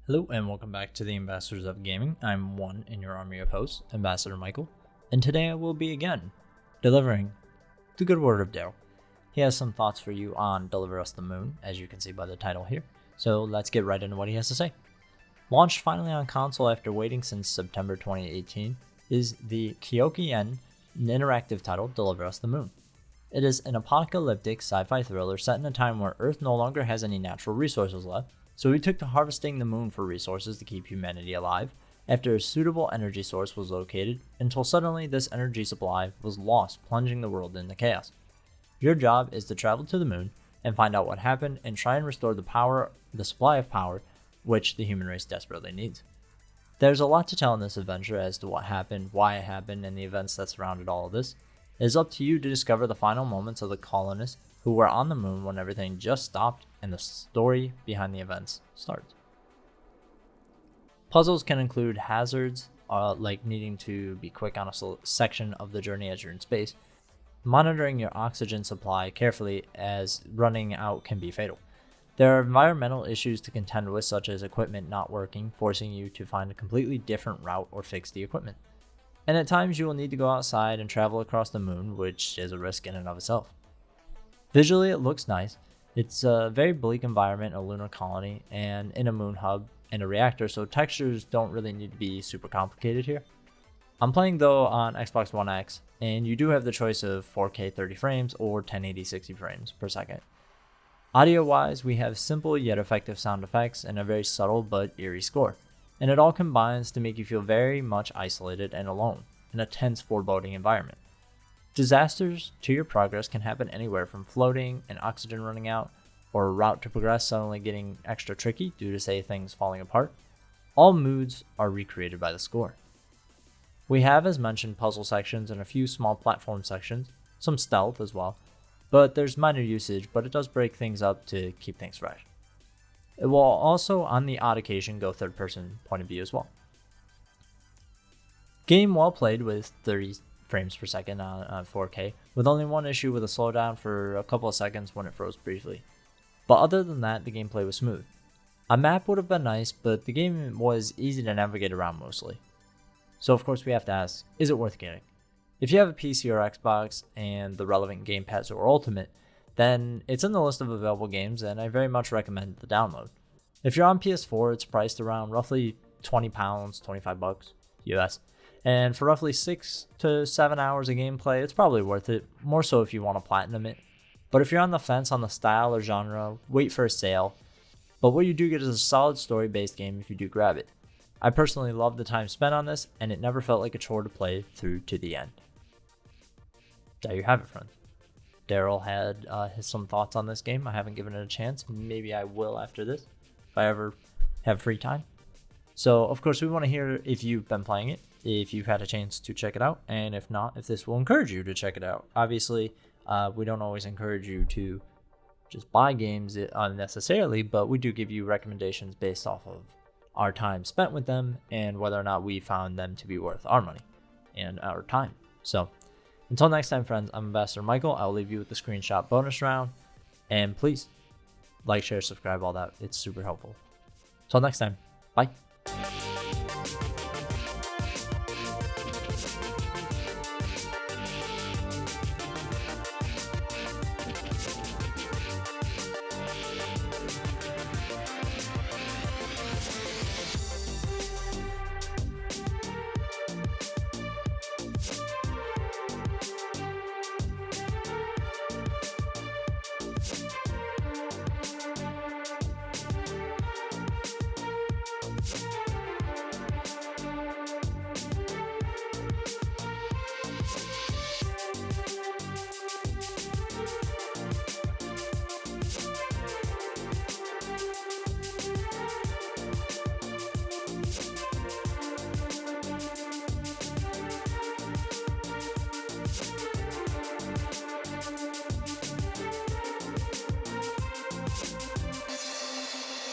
Hello and welcome back to the Ambassadors of Gaming. I'm one in your army of hosts, Ambassador Michael, and today I will be again delivering the good word of Darrell. He has some thoughts for you on Deliver Us the Moon, as you can see by the title here, so let's get right into what he has to say. Launched finally on console after waiting since September 2018 is the Kyoki-en interactive title Deliver Us the Moon. It is an apocalyptic sci-fi thriller set in a time where Earth no longer has any natural resources left, so we took to harvesting the moon for resources to keep humanity alive after a suitable energy source was located, until suddenly this energy supply was lost, plunging the world into chaos. Your job is to travel to the moon and find out what happened and try and restore the supply of power which the human race desperately needs. There's a lot to tell in this adventure as to what happened, why it happened, and the events that surrounded all of this. It is up to you to discover the final moments of the colonists who were on the moon when everything just stopped and the story behind the events starts. Puzzles can include hazards, like needing to be quick on a section of the journey as you're in space, monitoring your oxygen supply carefully as running out can be fatal. There are environmental issues to contend with, such as equipment not working, forcing you to find a completely different route or fix the equipment. And at times you will need to go outside and travel across the moon, which is a risk in and of itself. Visually, it looks nice. It's a very bleak environment, a lunar colony, and in a moon hub and a reactor, so textures don't really need to be super complicated here. I'm playing though on Xbox One X, and you do have the choice of 4K 30 frames or 1080 60 frames per second. Audio-wise, we have simple yet effective sound effects and a very subtle but eerie score, and it all combines to make you feel very much isolated and alone in a tense, foreboding environment. Disasters to your progress can happen anywhere from floating and oxygen running out, or a route to progress suddenly getting extra tricky due to, say, things falling apart. All moods are recreated by the score. We have, as mentioned, puzzle sections and a few small platform sections, some stealth as well, but there's minor usage, but it does break things up to keep things fresh. It will also, on the odd occasion, go third-person point of view as well. Game well played with 30 frames per second on 4K, with only one issue with a slowdown for a couple of seconds when it froze briefly. But other than that, the gameplay was smooth. A map would have been nice, but the game was easy to navigate around mostly. So of course we have to ask, is it worth getting? If you have a PC or Xbox and the relevant Game Pass or Ultimate, then it's in the list of available games and I very much recommend the download. If you're on PS4, it's priced around roughly £20, $25 US. And for roughly 6 to 7 hours of gameplay, it's probably worth it, more so if you want to platinum it. But if you're on the fence on the style or genre, wait for a sale. But what you do get is a solid story-based game if you do grab it. I personally love the time spent on this, and it never felt like a chore to play through to the end. There you have it, friends. Darrell had some thoughts on this game. I haven't given it a chance. Maybe I will after this, if I ever have free time. So, of course, we want to hear if you've been playing it, if you've had a chance to check it out, and if not, if this will encourage you to check it out. Obviously, we don't always encourage you to just buy games unnecessarily, but we do give you recommendations based off of our time spent with them and whether or not we found them to be worth our money and our time. So, until next time, friends, I'm Ambassador Michael. I'll leave you with the screenshot bonus round, and please like, share, subscribe, all that. It's super helpful. Until next time, bye.